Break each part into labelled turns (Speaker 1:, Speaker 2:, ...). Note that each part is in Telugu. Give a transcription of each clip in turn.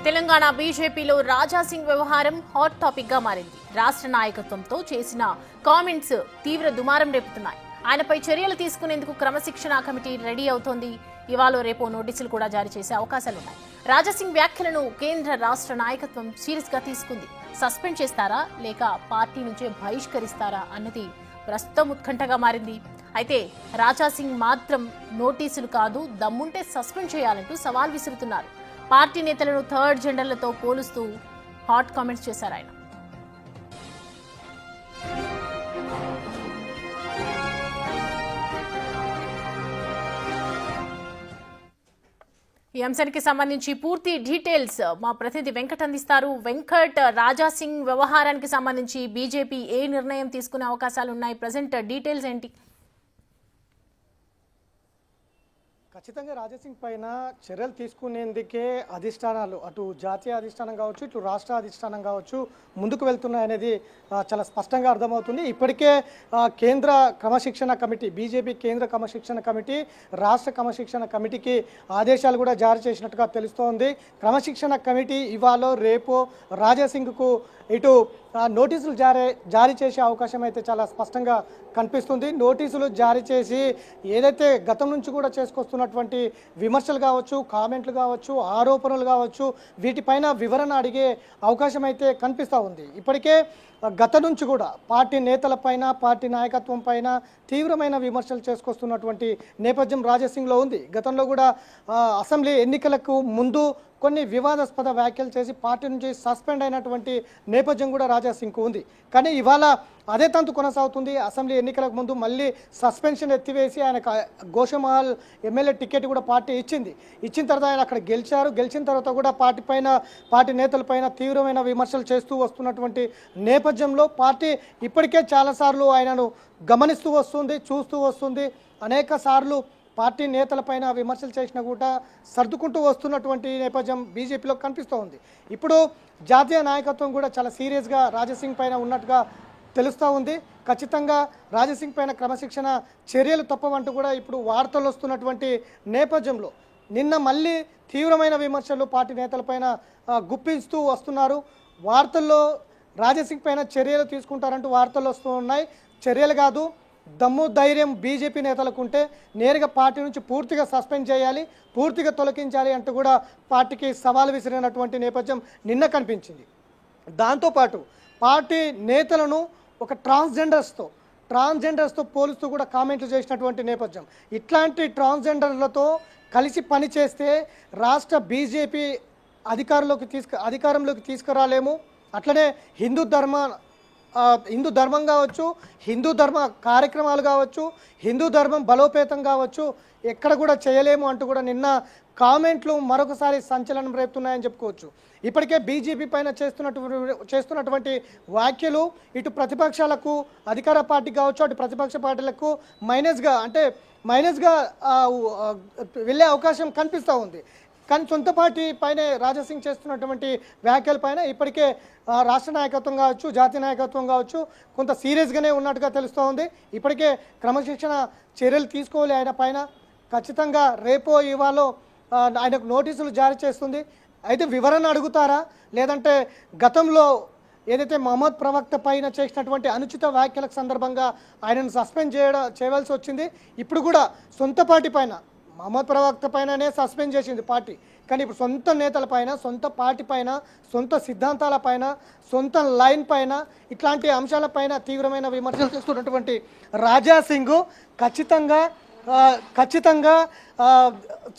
Speaker 1: తెలంగాణ బీజేపీలో రాజా సింగ్ వ్యవహారం హాట్ టాపిక్ గా మారింది. రాష్ట్ర నాయకత్వంతో చేసిన కామెంట్స్ తీవ్ర దుమారం రేపుతున్నాయి. ఆయనపై చర్యలు తీసుకునేందుకు క్రమశిక్షణ కమిటీ రెడీ అవుతోంది. ఇవాళ రేపో నోటీసులు కూడా జారీ చేసే అవకాశాలున్నాయి. రాజా సింగ్ వ్యాఖ్యలను కేంద్ర రాష్ట్ర నాయకత్వం సీరియస్ గా తీసుకుంది. సస్పెండ్ చేస్తారా లేక పార్టీ నుంచే బహిష్కరిస్తారా అన్నది ప్రస్తుతం ఉత్కంఠగా మారింది. అయితే రాజా సింగ్ మాత్రం నోటీసులు కాదు, దమ్ముంటే సస్పెండ్ చేయాలంటూ సవాల్ విసురుతున్నారు. పార్టీ నేతలను థర్డ్ జెండర్లతో పోలుస్తూ హాట్ కామెంట్స్ చేశారు ఆయన. ఈ అంశానికి సంబంధించి పూర్తి డీటెయిల్స్ మా ప్రతినిధి వెంకట్ అందిస్తారు. వెంకట్, రాజా సింగ్ వ్యవహారానికి సంబంధించి బీజేపీ ఏ నిర్ణయం తీసుకునే అవకాశాలు ఉన్నాయి? ప్రజెంట్ డీటెయిల్స్ ఏంటి?
Speaker 2: ఖచ్చితంగా రాజాసింగ్ పైన చర్యలు తీసుకునేందుకే అధిష్టానాలు, అటు జాతీయ అధిష్టానం కావచ్చు, ఇటు రాష్ట్ర అధిష్టానం కావచ్చు, ముందుకు వెళ్తున్నాయనేది చాలా స్పష్టంగా అర్థమవుతుంది. ఇప్పటికే కేంద్ర క్రమశిక్షణ కమిటీ, బీజేపీ కేంద్ర క్రమశిక్షణ కమిటీ రాష్ట్ర క్రమశిక్షణ కమిటీకి ఆదేశాలు కూడా జారీ చేసినట్టుగా తెలుస్తోంది. క్రమశిక్షణ కమిటీ ఇవాళ రేపు రాజాసింగ్కు ఇటు నోటీసులు జారీ చేసే అవకాశం అయితే చాలా స్పష్టంగా కనిపిస్తుంది. నోటీసులు జారీ చేసి ఏదైతే గతం నుంచి కూడా చేసుకొస్తున్నటువంటి విమర్శలు కావచ్చు, కామెంట్లు కావచ్చు, ఆరోపణలు కావచ్చు, వీటిపైన వివరణ అడిగే అవకాశం అయితే కనిపిస్తూ ఉంది. ఇప్పటికే గత నుంచి కూడా పార్టీ నేతలపైన, పార్టీ నాయకత్వం పైన తీవ్రమైన విమర్శలు చేసుకొస్తున్నటువంటి నేపథ్యం రాజాసింగ్లో ఉంది. గతంలో కూడా అసెంబ్లీ ఎన్నికలకు ముందు కొన్ని వివాదాస్పద వ్యాఖ్యలు చేసి పార్టీ నుంచి సస్పెండ్ అయినటువంటి నేపథ్యం కూడా రాజాసింగ్కు ఉంది. కానీ ఇవాళ అదే తంతు కొనసాగుతుంది. అసెంబ్లీ ఎన్నికలకు ముందు మళ్ళీ సస్పెన్షన్ ఎత్తివేసి ఆయనకు గోషమహల్ ఎమ్మెల్యే టికెట్ కూడా పార్టీ ఇచ్చింది. ఇచ్చిన తర్వాత ఆయన అక్కడ గెలిచారు. గెలిచిన తర్వాత కూడా పార్టీ నేతలపైన తీవ్రమైన విమర్శలు చేస్తూ వస్తున్నటువంటి నేపథ్యంలో పార్టీ ఇప్పటికే చాలాసార్లు ఆయనను గమనిస్తూ వస్తుంది, చూస్తూ వస్తుంది. అనేక సార్లు పార్టీ నేతలపైన విమర్శలు చేసినా కూడా సర్దుకుంటూ వస్తున్నటువంటి నేపథ్యం బీజేపీలో కనిపిస్తూ ఉంది. ఇప్పుడు జాతీయ నాయకత్వం కూడా చాలా సీరియస్గా రాజాసింగ్ పైన ఉన్నట్టుగా తెలుస్తూ ఉంది. ఖచ్చితంగా రాజాసింగ్ పైన క్రమశిక్షణ చర్యలు తప్పవంటూ కూడా ఇప్పుడు వార్తలు వస్తున్నటువంటి నేపథ్యంలో నిన్న మళ్ళీ తీవ్రమైన విమర్శలు పార్టీ నేతలపైన గుప్పిస్తూ వస్తున్నారు. వార్తల్లో రాజాసింగ్ పైన చర్యలు తీసుకుంటారంటూ వార్తలు వస్తూ ఉన్నాయి. చర్యలు కాదు, దమ్ము ధైర్యం బీజేపీ నేతలకు ఉంటే నేరుగా పార్టీ నుంచి పూర్తిగా సస్పెండ్ చేయాలి, పూర్తిగా తొలగించాలి అంటూ కూడా పార్టీకి సవాల్ విసిరినటువంటి నేపథ్యం నిన్న కనిపించింది. దాంతోపాటు పార్టీ నేతలను ఒక ట్రాన్స్జెండర్స్తో పోలుస్తూ కూడా కామెంట్లు చేసినటువంటి నేపథ్యం. ఇట్లాంటి ట్రాన్స్జెండర్లతో కలిసి పనిచేస్తే రాష్ట్ర బీజేపీ అధికారంలోకి తీసుకురాలేము. అట్లనే హిందూ ధర్మం కావచ్చు, హిందూ ధర్మ కార్యక్రమాలు కావచ్చు, హిందూ ధర్మం బలోపేతం కావచ్చు, ఎక్కడ కూడా చేయలేము అంటూ కూడా నిన్న కామెంట్లు మరొకసారి సంచలనం రేపుతున్నాయని చెప్పుకోవచ్చు. ఇప్పటికే బీజేపీ పైన చేస్తున్నటువంటి వ్యాఖ్యలు ఇటు ప్రతిపక్షాలకు, అధికార పార్టీ కావచ్చు, అటు ప్రతిపక్ష పార్టీలకు మైనస్గా వెళ్ళే అవకాశం కనిపిస్తూ ఉంది. కానీ సొంత పార్టీ పైనే రాజాసింగ్ చేస్తున్నటువంటి వ్యాఖ్యల పైన ఇప్పటికే రాష్ట్ర నాయకత్వం కావచ్చు, జాతీయ నాయకత్వం కావచ్చు కొంత సీరియస్గానే ఉన్నట్టుగా తెలుస్తూ ఉంది. ఇప్పటికే క్రమశిక్షణ చర్యలు తీసుకోవాలి ఆయన పైన. ఖచ్చితంగా రేపో ఇవాళ ఆయనకు నోటీసులు జారీ చేస్తుంది. అయితే వివరణ అడుగుతారా, లేదంటే గతంలో ఏదైతే మహమ్మద్ ప్రవక్త పైన చేసినటువంటి అనుచిత వ్యాఖ్యలకు సందర్భంగా ఆయనను సస్పెండ్ చేయవలసి వచ్చింది. ఇప్పుడు కూడా సొంత పార్టీ పైన, మహమ్మద్ ప్రవక్త పైననే సస్పెండ్ చేసింది పార్టీ, కానీ ఇప్పుడు సొంత నేతల పైన, సొంత పార్టీ పైన, సొంత సిద్ధాంతాల పైన, సొంత లైన్ పైన, ఇట్లాంటి అంశాలపైన తీవ్రమైన విమర్శలు చేస్తున్నటువంటి రాజాసింగ్ ఖచ్చితంగా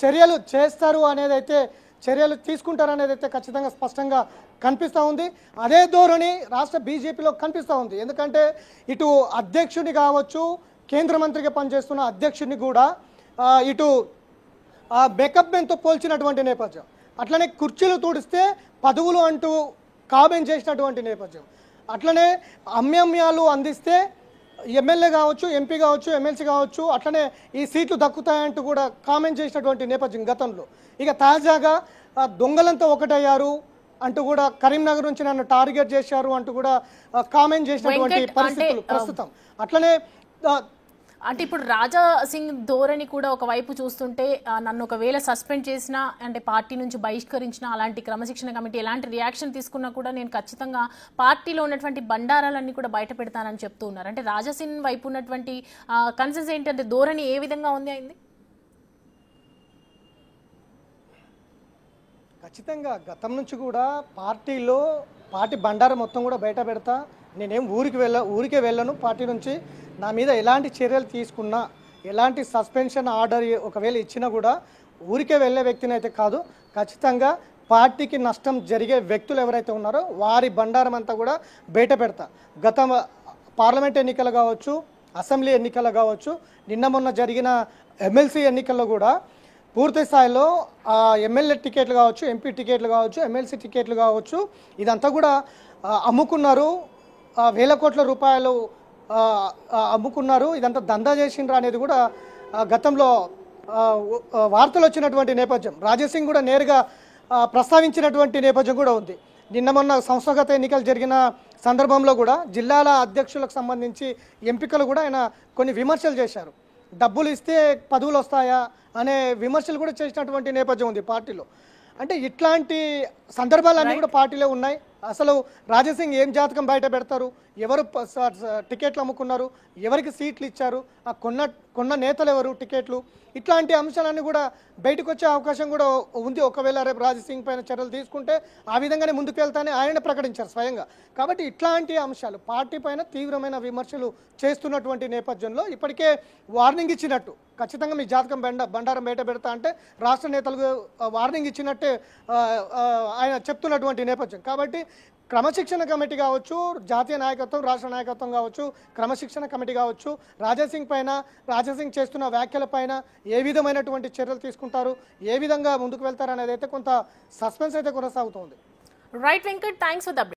Speaker 2: చర్యలు చేస్తారు అనేది అయితే, చర్యలు తీసుకుంటారనేది అయితే ఖచ్చితంగా స్పష్టంగా కనిపిస్తూ ఉంది. అదే ధోరణి రాష్ట్ర బీజేపీలో కనిపిస్తూ ఉంది. ఎందుకంటే ఇటు అధ్యక్షుని కావచ్చు, కేంద్ర మంత్రిగా పనిచేస్తున్న అధ్యక్షుడిని కూడా ఇటు బెకప్ మెన్తో పోల్చినటువంటి నేపథ్యం, అట్లనే కుర్చీలు తుడిస్తే పదవులు అంటూ కామెంట్ చేసినటువంటి నేపథ్యం, అట్లనే అమ్యమ్యాలు అందిస్తే ఎమ్మెల్యే కావచ్చు, ఎంపీ కావచ్చు, ఎమ్మెల్సీ కావచ్చు, అట్లనే ఈ సీట్లు దక్కుతాయంటూ కూడా కామెంట్ చేసినటువంటి నేపథ్యం గతంలో. ఇక తాజాగా దొంగలంతా ఒకటయ్యారు అంటూ కూడా, కరీంనగర్ నుంచి నన్ను టార్గెట్ చేశారు అంటూ కూడా కామెంట్ చేసినటువంటి పరిస్థితులు ప్రస్తుతం. అట్లనే
Speaker 1: అంటే ఇప్పుడు రాజా సింగ్ ధోరణి కూడా ఒకవైపు చూస్తుంటే నన్ను ఒకవేళ సస్పెండ్ చేసినా అంటే పార్టీ నుంచి బహిష్కరించినా అలాంటి క్రమశిక్షణ కమిటీ ఎలాంటి రియాక్షన్ తీసుకున్నా కూడా నేను ఖచ్చితంగా పార్టీలో ఉన్నటువంటి బండారాలన్నీ కూడా బయట పెడతానని చెప్తూ ఉన్నారు. అంటే రాజా సింగ్ వైపు ఉన్నటువంటి కన్సెన్స్ ఏంటంటే ధోరణి ఏ విధంగా ఉంది అయింది?
Speaker 2: ఖచ్చితంగా గతం నుంచి కూడా పార్టీ బండారం మొత్తం కూడా బయట పెడతా, నేనేం ఊరికే వెళ్ళను, పార్టీ నుంచి నా మీద ఎలాంటి చర్యలు తీసుకున్నా, ఎలాంటి సస్పెన్షన్ ఆర్డర్ ఒకవేళ ఇచ్చినా కూడా ఊరికే వెళ్ళే వ్యక్తిని అయితే కాదు, ఖచ్చితంగా పార్టీకి నష్టం జరిగే వ్యక్తులు ఎవరైతే ఉన్నారో వారి బండారం అంతా కూడా బయట పెడతా. గత పార్లమెంట్ ఎన్నికలు కావచ్చు, అసెంబ్లీ ఎన్నికలు కావచ్చు, నిన్న మొన్న జరిగిన ఎమ్మెల్సీ ఎన్నికల్లో కూడా పూర్తి స్థాయిలో ఎమ్మెల్యే టికెట్లు కావచ్చు, ఎంపీ టికెట్లు కావచ్చు, ఎమ్మెల్సీ టికెట్లు కావచ్చు, ఇదంతా కూడా అమ్ముకున్నారు. వేల కోట్ల రూపాయలు అమ్ముకున్నారు. ఇదంతా దందా చేసిండ్రా అనేది కూడా గతంలో వార్తలు వచ్చినటువంటి నేపథ్యం. రాజాసింగ్ కూడా నేరుగా ప్రస్తావించినటువంటి నేపథ్యం కూడా ఉంది. నిన్న మొన్న సంస్థాగత ఎన్నికలు జరిగిన సందర్భంలో కూడా జిల్లాల అధ్యక్షులకు సంబంధించి ఎంపికలు కూడా ఆయన కొన్ని విమర్శలు చేశారు. డబ్బులు ఇస్తే పదవులు వస్తాయా అనే విమర్శలు కూడా చేసినటువంటి నేపథ్యం ఉంది పార్టీలో. అంటే ఇట్లాంటి సందర్భాలన్నీ కూడా పార్టీలో ఉన్నాయి. అసలు రాజాసింగ్ ఏం జాతకం బయట పెడతారు, ఎవరు టికెట్లు అమ్ముకున్నారు, ఎవరికి సీట్లు ఇచ్చారు, ఆ కొన్న నేతలు ఎవరు, టికెట్లు, ఇట్లాంటి అంశాలన్నీ కూడా బయటకు వచ్చే అవకాశం కూడా ఉంది. ఒకవేళ రేపు రాజాసింగ్ పైన చర్యలు తీసుకుంటే ఆ విధంగానే ముందుకు వెళ్తానని ఆయన ప్రకటించారు స్వయంగా. కాబట్టి ఇట్లాంటి అంశాలు పార్టీ పైన తీవ్రమైన విమర్శలు చేస్తున్నటువంటి నేపథ్యంలో ఇప్పటికే వార్నింగ్ ఇచ్చినట్టు, ఖచ్చితంగా మీ జాతకం బండారం బయట పెడతా అంటే రాష్ట్ర నేతలకు వార్నింగ్ ఇచ్చినట్టే ఆయన చెప్తున్నటువంటి నేపథ్యం. కాబట్టి క్రమశిక్షణ కమిటీ కావచ్చు, జాతీయ నాయకత్వం, రాష్ట్ర నాయకత్వం కావచ్చు, క్రమశిక్షణ కమిటీ కావచ్చు, రాజాసింగ్ చేస్తున్న వ్యాఖ్యల పైన ఏ విధమైనటువంటి చర్యలు తీసుకుంటారు, ఏ విధంగా ముందుకు వెళ్తారు అనేది అయితే కొంత సస్పెన్స్ అయితే కొనసాగుతుంది.
Speaker 1: Right Venkat, thanks for the